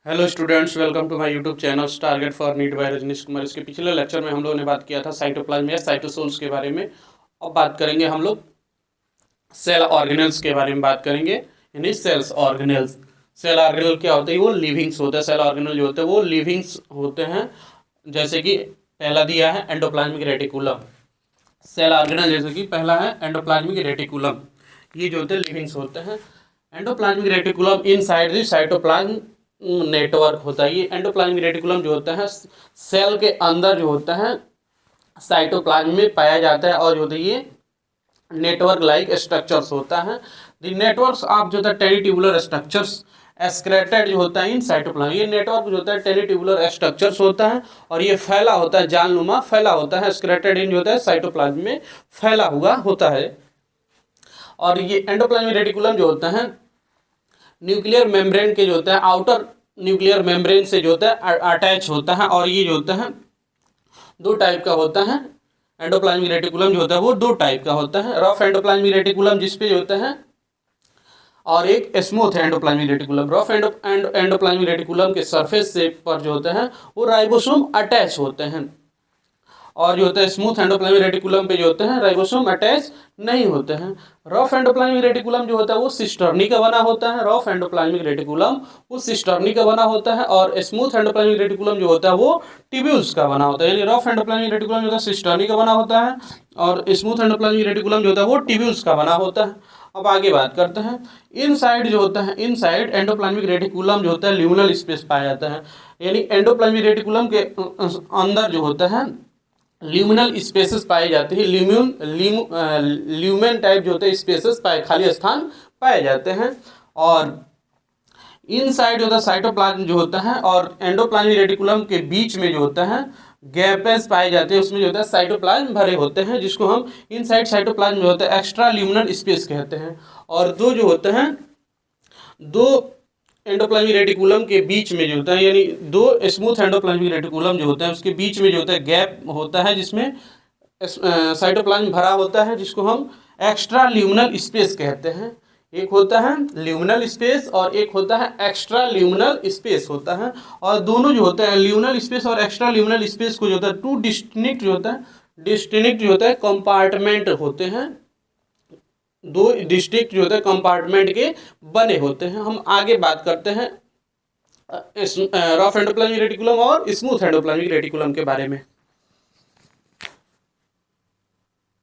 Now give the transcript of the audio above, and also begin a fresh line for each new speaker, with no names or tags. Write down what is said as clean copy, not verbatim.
Hello students, welcome to my YouTube channel target for NEET by Rajnish Kumar. इसके पिछले lecture में हम लोगों ने बात किया था साइटोप्लाज्म या साइटोसोल्स के बारे में। अब बात करेंगे हम लोग सेल ऑर्गेनेल्स के बारे में बात करेंगे, यानी सेल्स ऑर्गेनेल्स। सेल ऑर्गेनल क्या होते हैं? वो लिविंग्स होते हैं। सेल ऑर्गेनल जो होते हैं वो लिविंग्स होते हैं। जैसे कि पहला दिया है एंडोप्लाज्मिक रेटिकुलम। सेल ऑर्गेनल जैसे कि पहला है एंडोप्लाज्मिक रेटिकुलम, ये जो होते हैं लिविंग्स होते हैं। Endoplasmic reticulum inside the cytoplasm network होता है। ये एंडोप्लाज्मिक रेटिकुलम जो होता है सेल के अंदर जो होता है साइटोप्लाज्म में पाया जाता है, और जो होता है ये नेटवर्क लाइक स्ट्रक्चर्स होता है। द नेटवर्क्स ऑफ जो होता है टेनी ट्यूबुलर स्ट्रक्चर्स एक्सक्रेटेड जो होता है इन साइटोप्लाज्म। ये नेटवर्क जो होता है टेनी ट्यूबुलर स्ट्रक्चर्स होता है और ये फैला होता है, जालनुमा फैला होता है। एक्सक्रेटेड इन जो होता है साइटोप्लाज्म में फैला हुआ होता है। और ये एंडोप्लाज्मिक रेटिकुलम जो होता है न्यूक्लियर मेम्ब्रेन के जो होता है आउटर न्यूक्लियर मेम्ब्रेन से जो होता है अटैच होता है। और ये जो होता है दो टाइप का होता है। एंडोप्लाज्मिक रेटिकुलम जो होता है वो दो टाइप का होता है। रफ एंडोप्लाज्मिक रेटिकुलम जिसपे जो होता है, और एक smooth endoplasmic reticulum. Rough endoplasmic reticulum के सरफेस से पर जो होता है वो राइबोसोम अटैच होते हैं, और जो होता है स्मूथ एंडोप्लाज्मिक रेटिकुलम पे जो होते हैं राइबोसोम अटैच नहीं होते हैं। रफ एंडोप्लाज्मिक रेटिकुलम जो होता है वो सिस्टर्नी का बना होता है। रफ एंडोप्लाज्मिक रेटिकुलम वो सिस्टर्नी का बना होता है, और स्मूथ एंडोप्लाज्मिक रेटिकुलम जो होता है वो ट्यूब्यूल्स का बना होता है। यानी रफ एंडोप्लाज्मिक रेटिकुलम जो होता है सिस्टर्नी का बना होता है, और स्मूथ एंडोप्लाज्मिक रेटिकुलम जो होता है वो ट्यूब्यूल्स का बना होता है। अब आगे बात करते हैं इनसाइड जो होता है, इनसाइड एंडोप्लाज्मिक रेटिकुलम जो होता है ल्यूमिनल स्पेस पाया जाता है। यानी एंडोप्लाज्मिक रेटिकुलम के अंदर जो होता है ल्यूमिनल स्पेसेस पाए जाते हैं। ल्यूमेन टाइप जो होते हैं स्पेसेस पाए, खाली स्थान पाए जाते हैं। और इनसाइड जो होता है साइटोप्लाज्म जो होता है और एंडोप्लाज्मिक रेटिकुलम के बीच में जो होता है गैपेस पाए जाते हैं। उसमें जो होता है साइटोप्लाज्म भरे होते हैं, जिसको हम इनसाइड साइटोप्लाज्म जो होता है एक्स्ट्रा ल्यूमिनल स्पेस कहते हैं। और दो जो होते हैं, दो एंडोप्लाज्मिक रेटिकुलम के बीच में जो होता है, यानी दो स्मूथ एंडोप्लाज्मिक रेटिकुलम जो होता है उसके बीच में जो होता है गैप होता है, जिसमें साइटोप्लाज्म भरा होता है, जिसको हम एक्स्ट्रा ल्यूमिनल स्पेस कहते हैं। एक होता है ल्यूमिनल स्पेस और एक होता है एक्स्ट्रा ल्यूमिनल स्पेस होता है। और दोनों जो होता है ल्यूमिनल स्पेस और एक्स्ट्रा ल्यूमिनल स्पेस को जो होता है टू डिस्टिंक्ट जो होता है कंपार्टमेंट होते हैं। दो डिस्ट्रिक्ट जो होते हैं कंपार्टमेंट के बने होते हैं। हम आगे बात करते हैं रफ एंडोप्लाज्मिक रेटिकुलम और स्मूथ एंडोप्लाज्मिक रेटिकुलम के बारे में।